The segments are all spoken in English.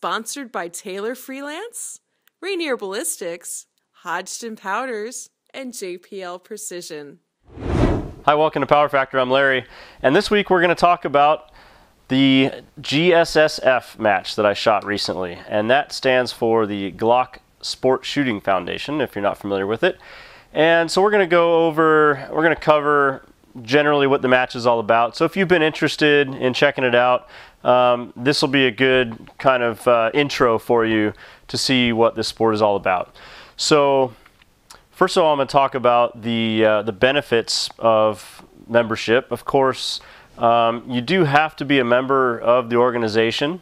Sponsored by Taylor Freelance, Rainier Ballistics, Hodgdon Powders, and JPL Precision. Hi, welcome to Power Factor. I'm Larry, and this week we're going to talk about the GSSF match that I shot recently, and that stands for the Glock Sports Shooting Foundation, if you're not familiar with it. And so we're going to cover generally what the match is all about. So if you've been interested in checking it out, this will be a good kind of intro for you to see what this sport is all about. So first of all, I'm going to talk about the benefits of membership. Of course, you do have to be a member of the organization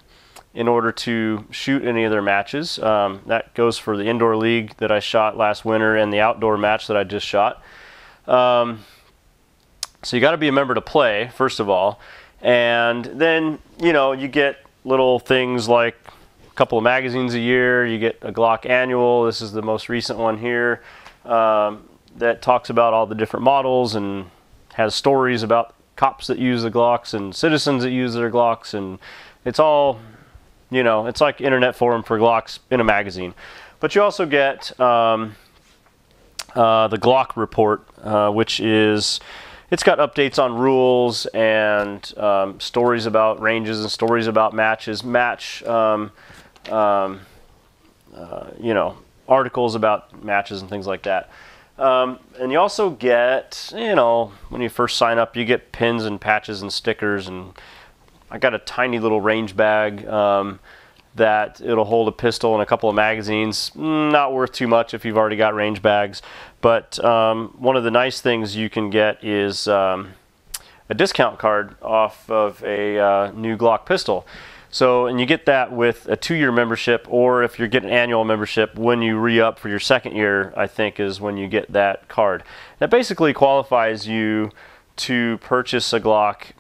in order to shoot any of their matches. That goes for the indoor league that I shot last winter and the outdoor match that I just shot. So you got to be a member to play, first of all. And then, you know, you get little things like a couple of magazines a year. You get a Glock annual. This is the most recent one here that talks about all the different models and has stories about cops that use the Glocks and citizens that use their Glocks. And it's all, you know, it's like internet forum for Glocks in a magazine. But you also get the Glock report, which is... It's got updates on rules and stories about ranges and stories about matches, you know, articles about matches and things like that. And you also get, you know, when you first sign up, you get pins and patches and stickers. And I got a tiny little range bag that it'll hold a pistol and a couple of magazines. Not worth too much if you've already got range bags. But one of the nice things you can get is a discount card off of a new Glock pistol. So, and you get that with a 2-year membership, or if you're getting an annual membership, when you re-up for your second year, I think is when you get that card. That basically qualifies you to purchase a Glock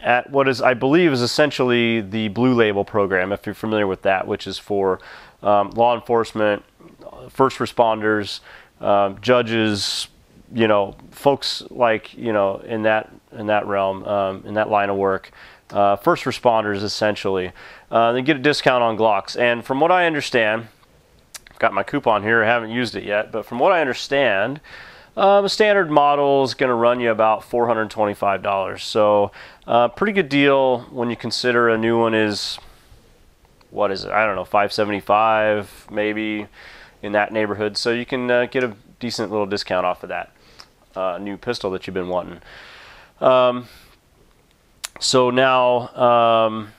at what is, I believe, is essentially the Blue Label program, if you're familiar with that, which is for law enforcement, first responders, judges, you know, folks like, you know, in that realm, in that line of work, first responders essentially. They get a discount on Glocks, and from what I understand, I've got my coupon here. I haven't used it yet, but from what I understand, a standard model is going to run you about $425. So, pretty good deal when you consider a new one is, what is it? I don't know, $575 maybe, in that neighborhood. So you can get a decent little discount off of that new pistol that you've been wanting. So now,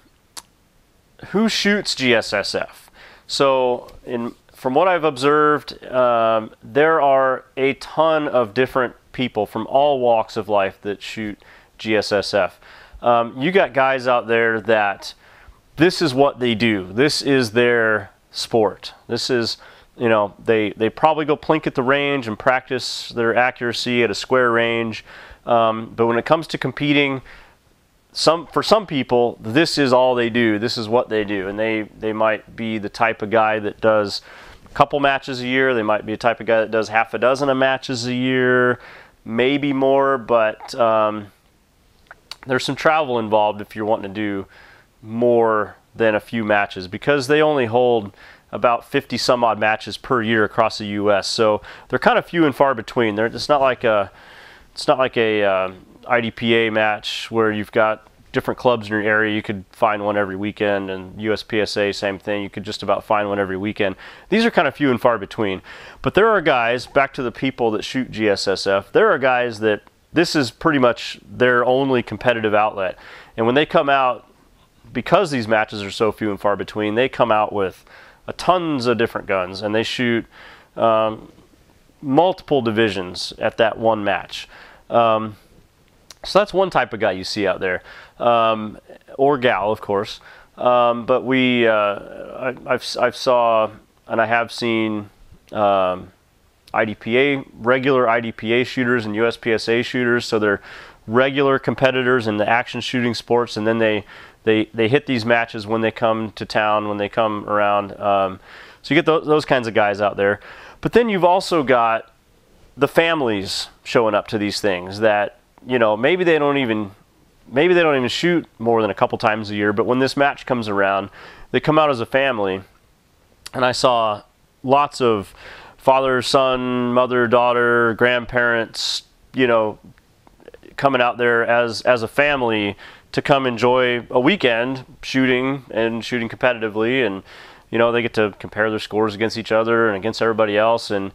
who shoots GSSF? So from what I've observed, there are a ton of different people from all walks of life that shoot GSSF. You got guys out there that this is what they do. This is their sport. This is, you know, they probably go plink at the range and practice their accuracy at a square range. But when it comes to competing, for some people, this is all they do. This is what they do. And they might be the type of guy that does a couple matches a year. They might be a type of guy that does half a dozen of matches a year, maybe more. But there's some travel involved if you're wanting to do more than a few matches, because they only hold about 50 some odd matches per year across the U.S. So they're kind of few and far between. It's not like a IDPA match where you've got different clubs in your area. You could find one every weekend, and USPSA, same thing. You could just about find one every weekend. These are kind of few and far between. But there are guys, back to the people that shoot GSSF, there are guys that this is pretty much their only competitive outlet. And when they come out, because these matches are so few and far between, they come out with tons of different guns, and they shoot multiple divisions at that one match. So that's one type of guy you see out there, or gal, of course. But I've saw, and I have seen IDPA, regular IDPA shooters and USPSA shooters. So they're regular competitors in the action shooting sports, and then they hit these matches when they come to town, when they come around. So you get those kinds of guys out there. But then you've also got the families showing up to these things that, you know, maybe they don't even maybe they don't even shoot more than a couple times a year, but when this match comes around, they come out as a family, and I saw lots of father, son, mother, daughter, grandparents, you know, coming out there as a family to come enjoy a weekend shooting competitively, and you know, they get to compare their scores against each other and against everybody else, and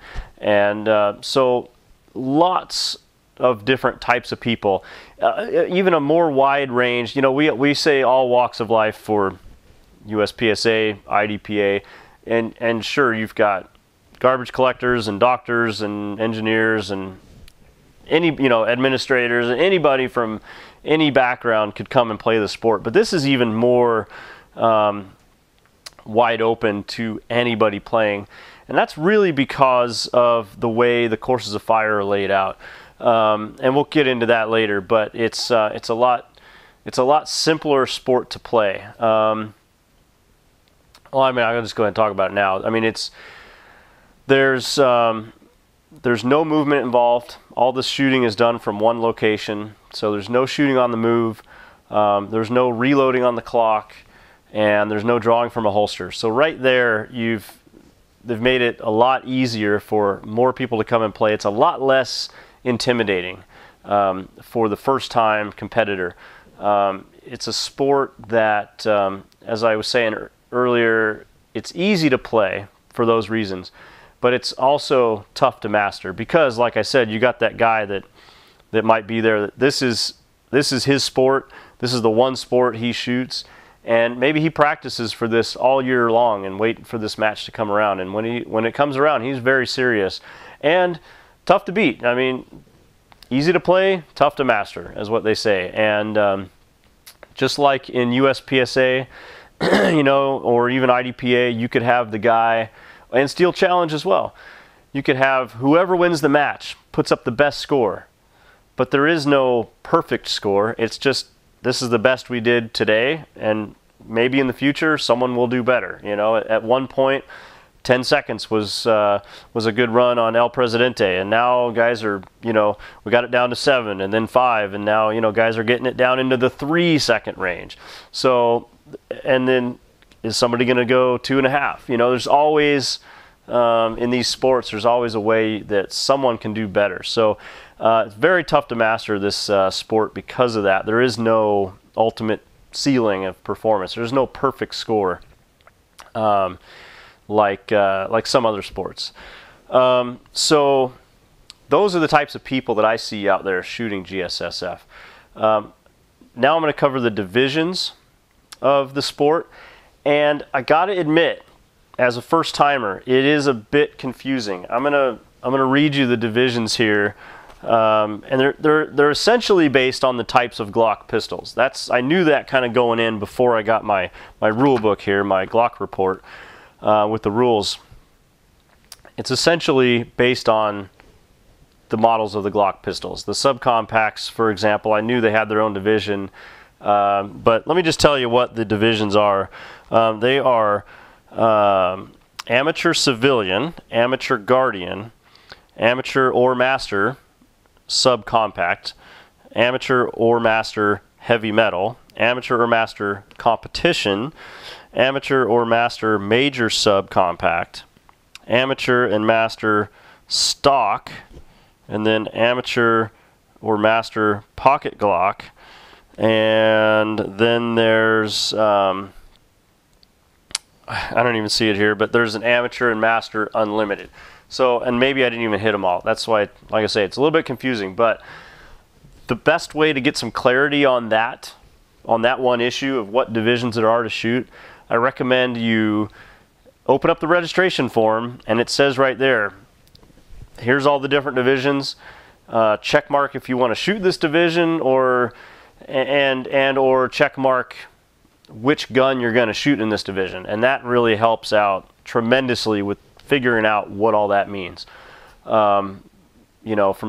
so lots of different types of people, even a more wide range. You know, we say all walks of life for USPSA, IDPA, and sure, you've got garbage collectors and doctors and engineers and administrators, and anybody from any background could come and play the sport. But this is even more wide open to anybody playing, and that's really because of the way the courses of fire are laid out. And we'll get into that later, but it's a lot simpler sport to play. Well, I mean, I'll just go ahead and talk about it now. I mean, there's no movement involved. All the shooting is done from one location, so there's no shooting on the move. There's no reloading on the clock, and there's no drawing from a holster. So right there, they've made it a lot easier for more people to come and play. It's a lot less intimidating for the first-time competitor. It's a sport that, as I was saying earlier, it's easy to play for those reasons, but it's also tough to master because, like I said, you got that guy that might be there. This is his sport. This is the one sport he shoots, and maybe he practices for this all year long and wait for this match to come around. And when it comes around, he's very serious and tough to beat. I mean, easy to play, tough to master, is what they say. And just like in USPSA, or even IDPA, you could have the guy, and Steel Challenge as well, you could have whoever wins the match puts up the best score. But there is no perfect score. It's just, this is the best we did today, and maybe in the future someone will do better. At one point, 10 seconds was a good run on El Presidente, and now guys are, we got it down to 7 and then 5, and now, guys are getting it down into the 3-second range. So, and then is somebody going to go 2.5? There's always, in these sports, there's always a way that someone can do better. So it's very tough to master this sport because of that. There is no ultimate ceiling of performance. There's no perfect score. Like some other sports. So those are the types of people that I see out there shooting GSSF. Now I'm going to cover the divisions of the sport, and I got to admit, as a first-timer, it is a bit confusing. I'm gonna read you the divisions here, and they're essentially based on the types of Glock pistols. I knew that kind of going in before I got my rule book here, my Glock report. With the rules, it's essentially based on the models of the Glock pistols. The subcompacts, for example, I knew they had their own division, but let me just tell you what the divisions are. They are amateur civilian, amateur guardian, amateur or master subcompact, amateur or master heavy metal, amateur or master competition, amateur or master major subcompact, amateur and master stock, and then amateur or master pocket Glock, and then there's I don't even see it here, but there's an amateur and master unlimited. So, and maybe I didn't even hit them all. That's why, like I say, it's a little bit confusing, but the best way to get some clarity on that one issue of what divisions there are to shoot, I recommend you open up the registration form, and it says right there, here's all the different divisions. Check mark if you want to shoot this division, or check mark which gun you're going to shoot in this division, and that really helps out tremendously with figuring out what all that means. From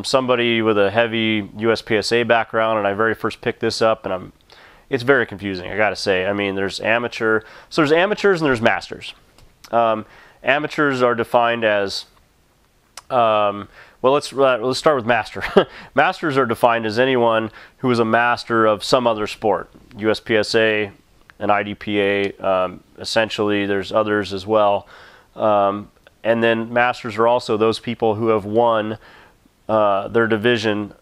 somebody with a heavy USPSA background, and I very first picked this up, and it's very confusing, I gotta say. I mean, there's amateur, so there's amateurs and there's masters. Amateurs are defined as, well, Well, let's start with master. Masters are defined as anyone who is a master of some other sport. USPSA, an IDPA, essentially there's others as well. And then masters are also those people who have won their division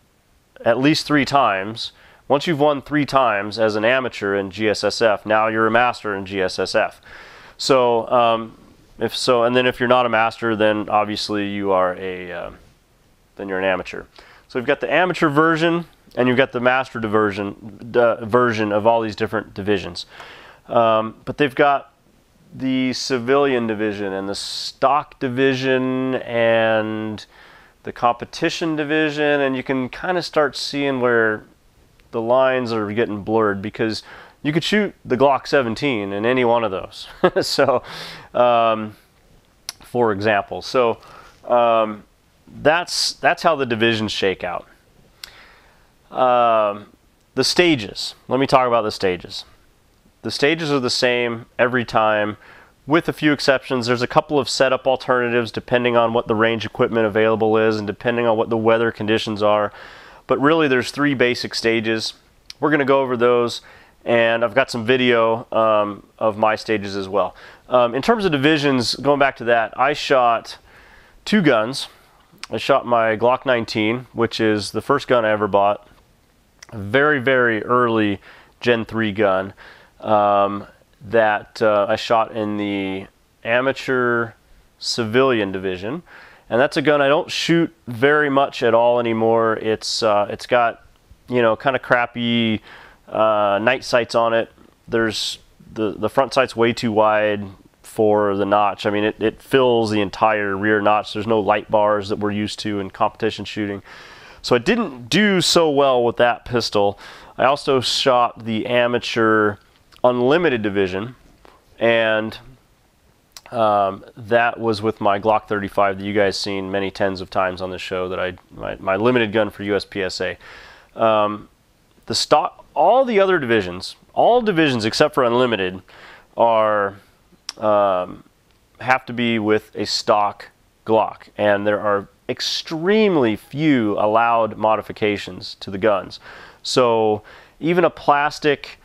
at least 3 times. Once you've won 3 times as an amateur in GSSF, now you're a master in GSSF. So, and then if you're not a master, then obviously you are then you're an amateur. So we've got the amateur version, and you've got the master version of all these different divisions. But they've got the civilian division and the stock division and the competition division, and you can kind of start seeing where the lines are getting blurred, because you could shoot the Glock 17 in any one of those. So, for example, so that's how the divisions shake out. The stages. Let me talk about the stages. The stages are the same every time, with a few exceptions. There's a couple of setup alternatives depending on what the range equipment available is and depending on what the weather conditions are. But really there's 3 basic stages. We're going to go over those, and I've got some video of my stages as well. In terms of divisions, going back to that, I shot 2 guns. I shot my Glock 19, which is the first gun I ever bought. A very, very early Gen 3 gun that I shot in the amateur civilian division. And that's a gun I don't shoot very much at all anymore. It's got, you know, kind of crappy night sights on it. There's the front sight's way too wide for the notch. I mean, it fills the entire rear notch. There's no light bars that we're used to in competition shooting. So I didn't do so well with that pistol. I also shot the amateur unlimited division, and that was with my Glock 35 that you guys seen many tens of times on this show, that my limited gun for USPSA. The stock, all the other divisions, all divisions except for unlimited, are have to be with a stock Glock, and there are extremely few allowed modifications to the guns. So even a plastic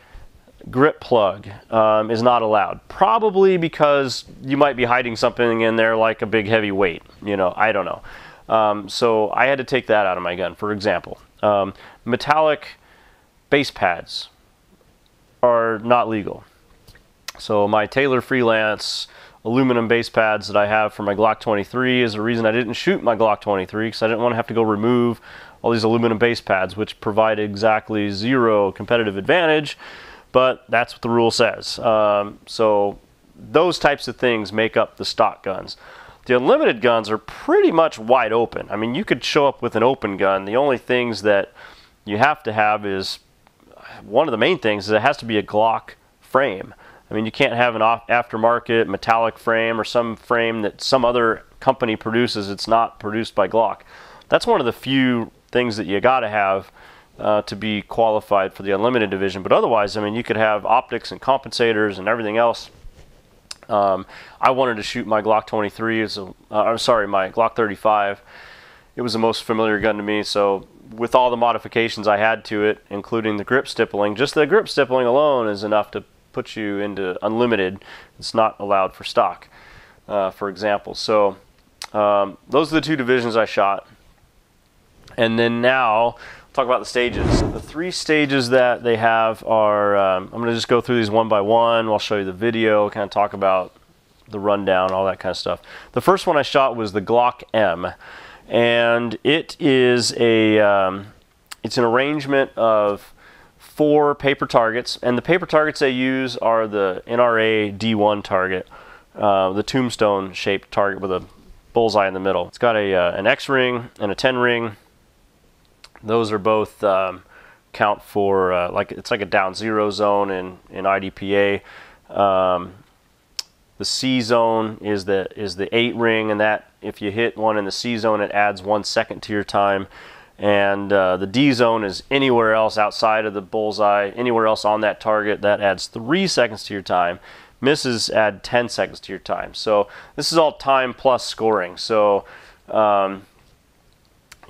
grip plug is not allowed, probably because you might be hiding something in there like a big heavy weight, you know, I don't know. So I had to take that out of my gun. For example, metallic base pads are not legal. So my Taylor Freelance aluminum base pads that I have for my Glock 23 is the reason I didn't shoot my Glock 23, because I didn't want to have to go remove all these aluminum base pads, which provide exactly 0 competitive advantage, but that's what the rule says. So those types of things make up the stock guns. The unlimited guns are pretty much wide open. I mean, you could show up with an open gun. The only things that you have to have is, one of the main things is it has to be a Glock frame. I mean, you can't have an aftermarket metallic frame or some frame that some other company produces. It's not produced by Glock. That's one of the few things that you got to have to be qualified for the unlimited division. But otherwise, I mean, you could have optics and compensators and everything else. I wanted to shoot my Glock 23. I'm sorry, my Glock 35. It was the most familiar gun to me. So with all the modifications I had to it, including the grip stippling, just the grip stippling alone is enough to put you into unlimited. It's not allowed for stock, for example. So those are the 2 divisions I shot. And then now, talk about the stages. The 3 stages that they have are, I'm going to just go through these one by one. I'll show you the video, kind of talk about the rundown, all that kind of stuff. The first one I shot was the Glock M, and it is it's an arrangement of 4 paper targets, and the paper targets they use are the NRA D1 target, the tombstone shaped target with a bullseye in the middle. It's got an X ring and a 10 ring. Those are both count for it's like a down 0 zone in IDPA. The C zone is the 8 ring, and that if you hit one in the C zone, it adds 1 second to your time. And the D zone is anywhere else outside of the bullseye, anywhere else on that target, that adds 3 seconds to your time. Misses add 10 seconds to your time. So this is all time plus scoring. So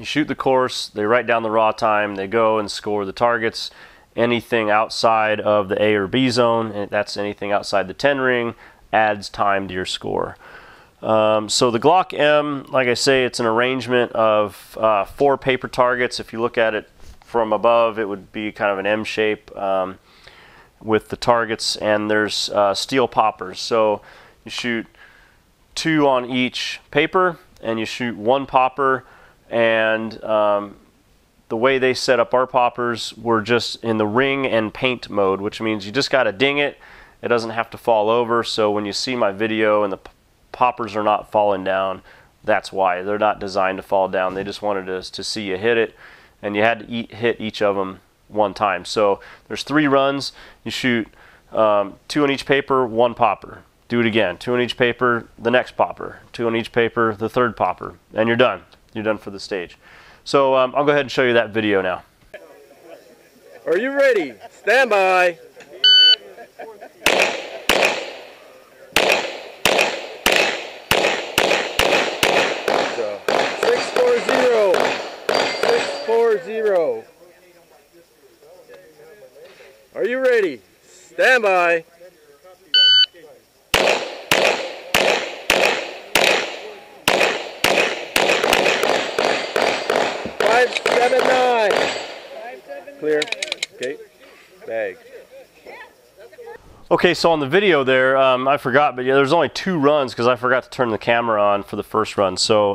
You shoot the course, they write down the raw time, they go and score the targets. Anything outside of the A or B zone, and that's anything outside the 10 ring, adds time to your score. So the Glock M, like I say, it's an arrangement of 4 paper targets. If you look at it from above, it would be kind of an M shape with the targets, and there's steel poppers. So you shoot 2 on each paper, and you shoot 1 popper, and the way they set up our poppers, we're just in the ring and paint mode, which means you just got to ding it. It doesn't have to fall over. So when you see my video and the poppers are not falling down, that's why. They're not designed to fall down. They just wanted us to see you hit it, and you had to hit each of them 1 time. So there's 3 runs. You shoot 2 on each paper, 1 popper. Do it again. 2 on each paper, the next popper. 2 on each paper, the 3rd popper. And you're done. You're done for the stage. So I'll go ahead and show you that video now. Are you ready? Stand by. So, 640. 640. Are you ready? Stand by. 579. Clear. Okay. Bag. Okay, so on the video there, I forgot, but yeah, there's only 2 runs because I forgot to turn the camera on for the first run. So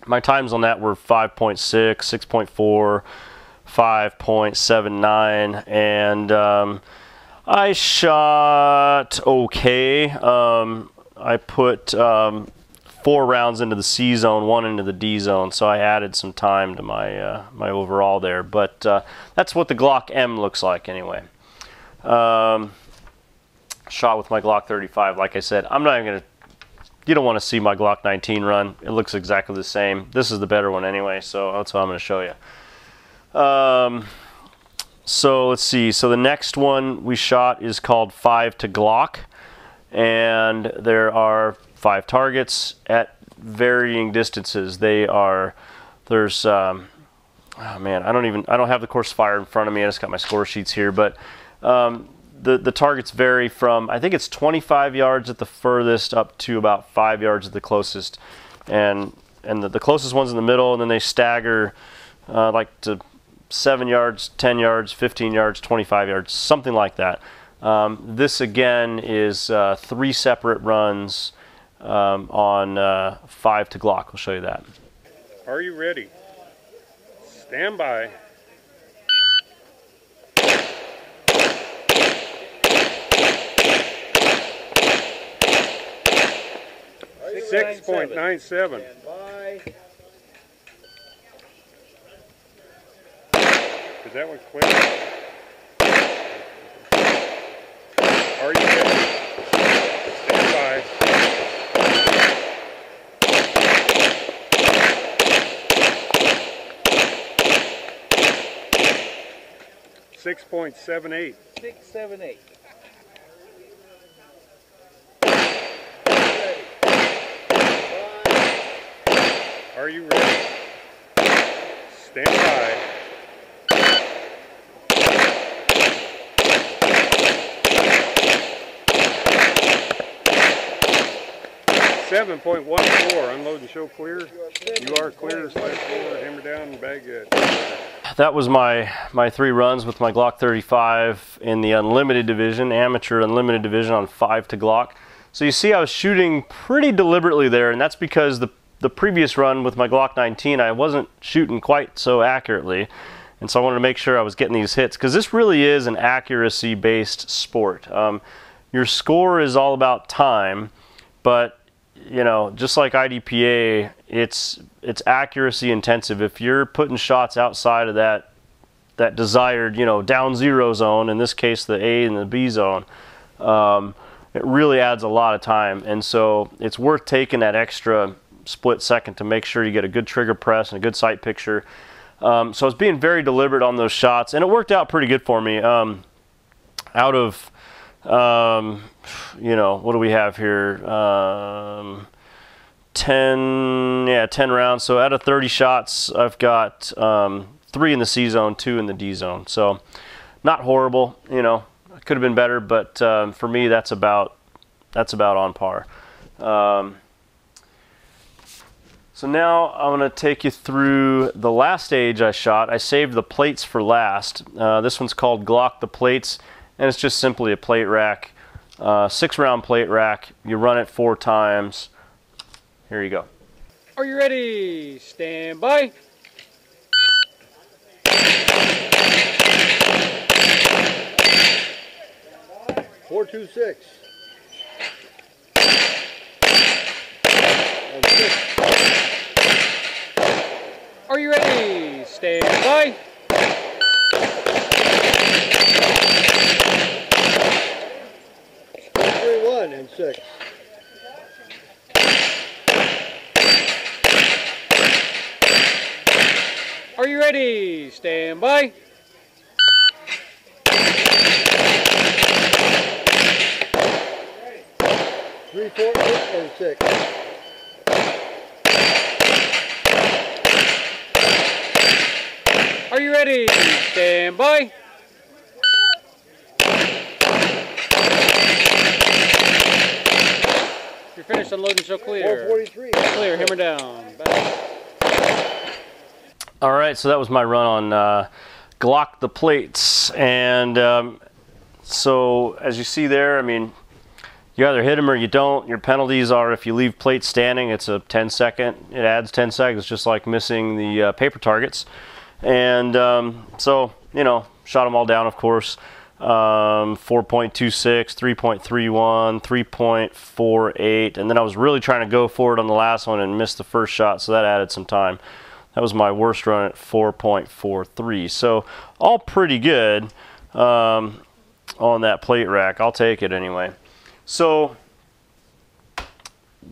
my times on that were 5.6, 6.4, 5.79, and I shot okay. I put 4 rounds into the C zone, 1 into the D zone, so I added some time to my my overall there. But that's what the Glock M looks like anyway. Shot with my Glock 35. Like I said, I'm not even gonna. You don't want to see my Glock 19 run. It looks exactly the same. This is the better one anyway, so that's what I'm going to show you. So let's see. So the next one we shot is called 5 to Glock, and there are 5 targets at varying distances. There's oh man, I don't have the course fire in front of me. I just got my score sheets here, but the targets vary from, I think it's 25 yards at the furthest up to about 5 yards at the closest, and the closest one's in the middle, and then they stagger like to 7 yards, 10 yards, 15 yards, 25 yards, something like that. This again is 3 separate runs on 5 to Glock. We'll show you that. Are you ready? Stand by. 6.97. Is that one quick? Are you ready? Stand by. 6.78. 678. Are you ready? Stand by. 7.14. Unload and show clear. You are clear. Slash forward, hammer down, and bag good. That was my 3 runs with my Glock 35 in the unlimited division, amateur unlimited division on 5 to Glock. So you see I was shooting pretty deliberately there, and that's because the previous run with my Glock 19 I wasn't shooting quite so accurately, and so I wanted to make sure I was getting these hits, because this really is an accuracy based sport. Your score is all about time, but you know, just like IDPA, it's accuracy intensive. If you're putting shots outside of that desired, you know, down 0 zone, in this case the A and the B zone, it really adds a lot of time, and so it's worth taking that extra split second to make sure you get a good trigger press and a good sight picture. So I was being very deliberate on those shots, and it worked out pretty good for me. Out of you know, what do we have here? 10 rounds. So out of 30 shots, I've got 3 in the C zone, 2 in the D zone. So not horrible, you know. Could have been better, but for me, that's about on par. So now I'm going to take you through the last stage I shot. I saved the plates for last. This one's called Glock the Plates, and it's just simply a plate rack, 6-round plate rack. You run it 4 times. Here you go. Are you ready? Stand by. Four, 2, 6. And 6. Are you ready? Stand by. Three, 1, and 6. Are you ready? Stand by. 3, 4, 8, and 6. Are you ready? Stand by. You're finished unloading, so clear. 443. Clear, hammer down. Back. All right, so that was my run on Glock the Plates. And so as you see there, I mean, you either hit them or you don't. Your penalties are, if you leave plates standing, it's a 10-second. It adds 10 seconds, just like missing the paper targets. And so, you know, shot them all down, of course. 4.26, 3.31, 3.48. And then I was really trying to go for it on the last one and missed the first shot, so that added some time. That was my worst run at 4.43. So all pretty good on that plate rack. I'll take it anyway. So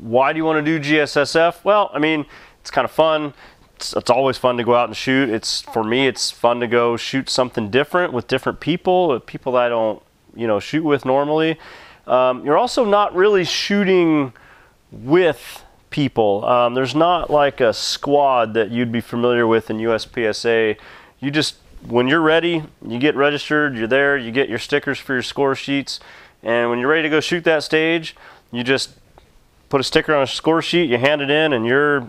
why do you want to do GSSF? Well, I mean, it's kind of fun. It's always fun to go out and shoot. For me, it's fun to go shoot something different with different people that I don't, you know, shoot with normally. You're also not really shooting with people. There's not like a squad that you'd be familiar with in USPSA. You just, when you're ready, you get registered, you're there, you get your stickers for your score sheets, and when you're ready to go shoot that stage, you just put a sticker on a score sheet, you hand it in, and you're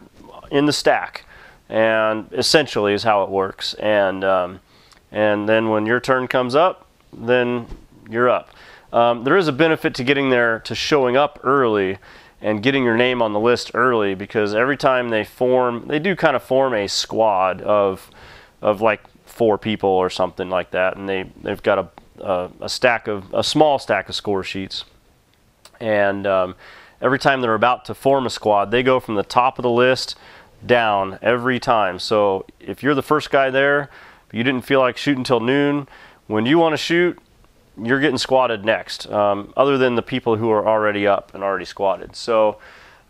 in the stack. And essentially is how it works. And then when your turn comes up, then you're up. There is a benefit to getting there, to showing up early and getting your name on the list early, because every time they do kind of form a squad of like 4 people or something like that, and they've got a small stack of score sheets. And every time they're about to form a squad, they go from the top of the list down every time. So if you're the first guy there, but you didn't feel like shooting till noon, when you want to shoot, you're getting squatted next, other than the people who are already up and already squatted. So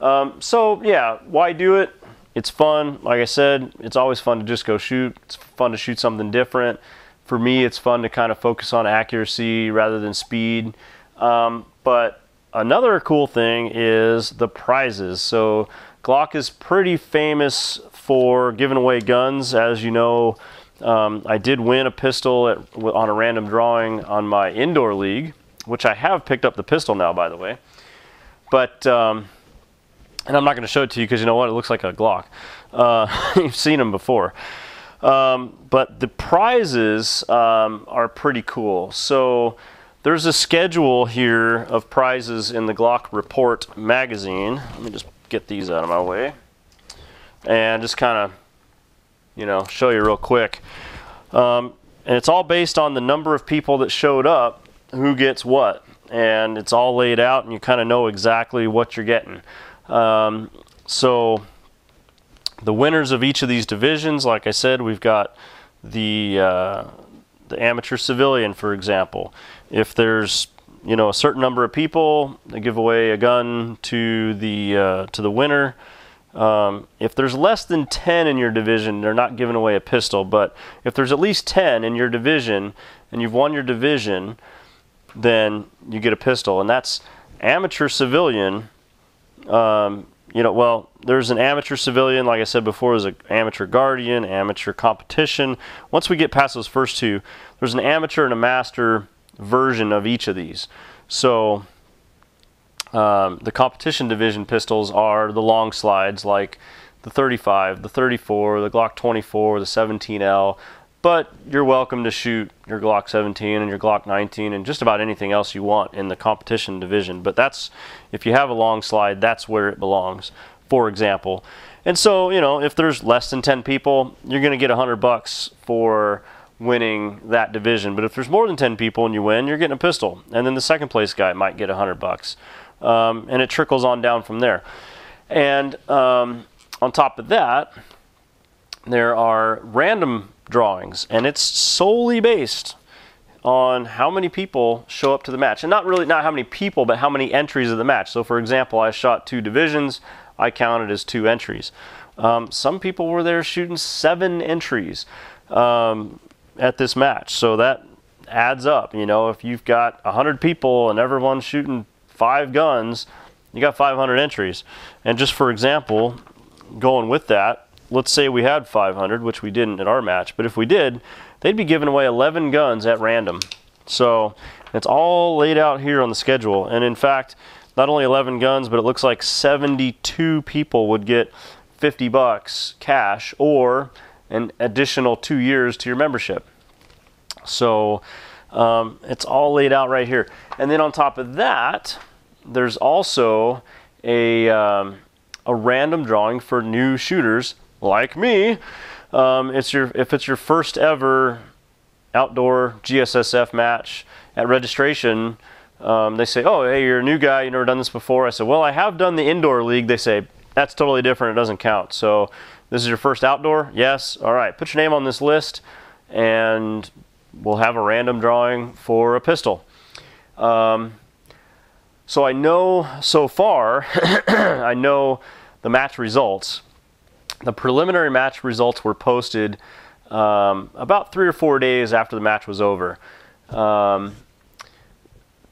yeah, why do it? It's fun. Like I said, it's always fun to just go shoot. It's fun to shoot something different. For me, it's fun to kind of focus on accuracy rather than speed. But another cool thing is the prizes. So Glock is pretty famous for giving away guns. As you know, I did win a pistol on a random drawing on my indoor league, which I have picked up the pistol now, by the way. But, and I'm not going to show it to you because you know what? It looks like a Glock. You've seen them before. But the prizes are pretty cool. So there's a schedule here of prizes in the Glock Report magazine. Let me just get these out of my way and just kind of, you know, show you real quick. And it's all based on the number of people that showed up, who gets what, and it's all laid out, and you kind of know exactly what you're getting. So the winners of each of these divisions, like I said, we've got the amateur civilian, for example. If there's, you know, a certain number of people, they give away a gun to the winner. If there's less than 10 in your division, they're not giving away a pistol. But if there's at least 10 in your division and you've won your division, then you get a pistol. And that's amateur civilian. You know, well, There's an amateur civilian, like I said before, there's an amateur guardian, amateur competition. Once we get past those first two, there's an amateur and a master version of each of these. So the competition division pistols are the long slides, like the 35, the 34, the Glock 24, the 17L, but you're welcome to shoot your Glock 17 and your Glock 19 and just about anything else you want in the competition division. But that's, if you have a long slide, that's where it belongs, for example. And so, you know, if there's less than 10 people, you're going to get $100 for winning that division. But if there's more than 10 people and you win, you're getting a pistol. And then the second place guy might get $100. And it trickles on down from there. And on top of that, there are random drawings, and it's solely based on how many people show up to the match. And not how many people, but how many entries of the match. So for example, I shot 2 divisions, I counted as 2 entries. Some people were there shooting 7 entries at this match, so that adds up. You know, if you've got 100 people and everyone's shooting 5 guns, you got 500 entries. And just for example, going with that, let's say we had 500, which we didn't at our match, but if we did, they'd be giving away 11 guns at random. So it's all laid out here on the schedule. And in fact, not only 11 guns, but it looks like 72 people would get $50 cash or an additional 2 years to your membership. So it's all laid out right here. And then on top of that, there's also a random drawing for new shooters like me. If it's your first ever outdoor GSSF match at registration, they say, oh, hey, you're a new guy, you've never done this before. I said, well, I have done the indoor league. They say, that's totally different, it doesn't count. So this is your first outdoor? Yes. All right, put your name on this list and we'll have a random drawing for a pistol. So I know so far, I know the match results. The preliminary match results were posted about 3 or 4 days after the match was over. The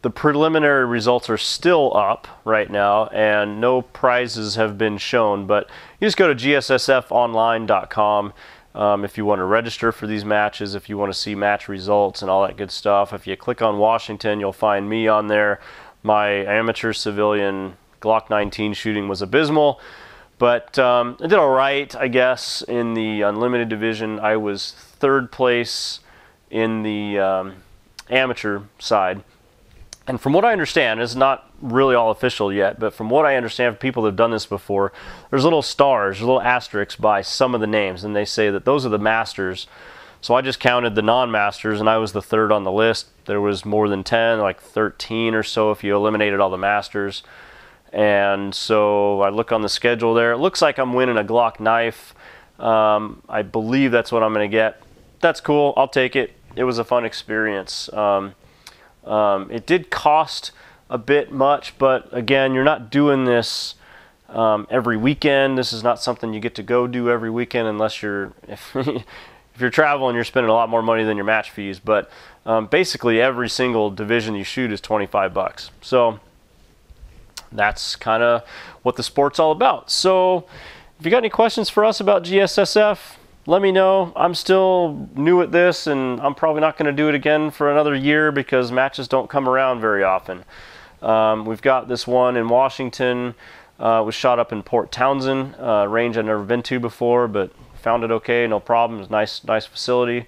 preliminary results are still up right now, and no prizes have been shown, but you just go to gssfonline.com if you want to register for these matches, if you want to see match results and all that good stuff. If you click on Washington, you'll find me on there. My amateur civilian Glock 19 shooting was abysmal, but I did all right, I guess, in the unlimited division. I was 3rd place in the amateur side. And from what I understand, it's not really all official yet, but from what I understand from people that have done this before, there's little stars, little asterisks by some of the names, and they say that those are the masters. So I just counted the non-masters, and I was the 3rd on the list. There was more than 10, like 13 or so if you eliminated all the masters. And so I look on the schedule there. It looks like I'm winning a Glock knife. I believe that's what I'm going to get. That's cool. I'll take it. It was a fun experience. It did cost a bit much, but again, you're not doing this every weekend. This is not something you get to go do every weekend unless you're, if you're traveling, you're spending a lot more money than your match fees. But basically, every single division you shoot is $25. So that's kind of what the sport's all about. So if you got any questions for us about GSSF, let me know. I'm still new at this, and I'm probably not going to do it again for another year because matches don't come around very often. We've got this one in Washington. It was shot up in Port Townsend, range I've never been to before, but found it okay, no problem. It's a nice facility.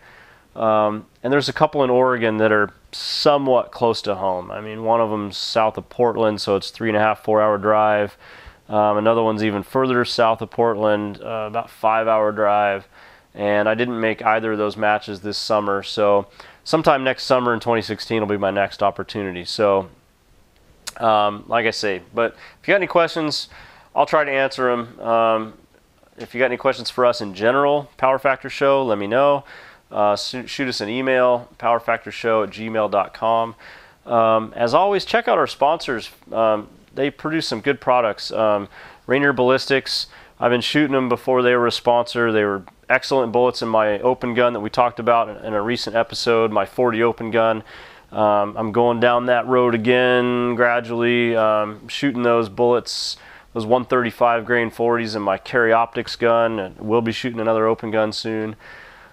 And there's a couple in Oregon that are somewhat close to home. I mean, one of them's south of Portland, so it's 3.5, 4-hour drive. Another one's even further south of Portland, about 5-hour drive. And I didn't make either of those matches this summer, so sometime next summer in 2016 will be my next opportunity. So, like I say, but if you got any questions, I'll try to answer them. If you got any questions for us in general, Power Factor Show, let me know. Shoot us an email, powerfactorshow@gmail.com. As always, check out our sponsors. They produce some good products. Rainier Ballistics, I've been shooting them before they were a sponsor. They were excellent bullets in my open gun that we talked about in a recent episode, my 40 open gun. I'm going down that road again gradually, shooting those bullets those 135 grain 40s and my carry optics gun, and we'll be shooting another open gun soon.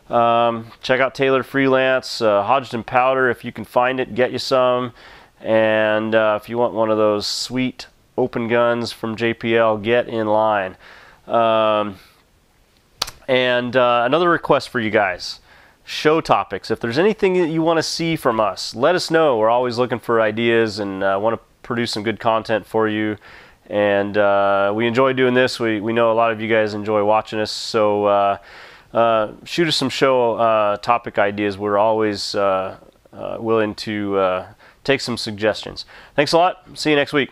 Check out Taylor Freelance, Hodgdon powder. If you can find it, get you some. And if you want one of those sweet open guns from JPL, get in line. Another request for you guys, show topics. If there's anything that you want to see from us, let us know. We're always looking for ideas and want to produce some good content for you. And we enjoy doing this. We know a lot of you guys enjoy watching us, so shoot us some show topic ideas. We're always willing to take some suggestions. Thanks a lot. See you next week.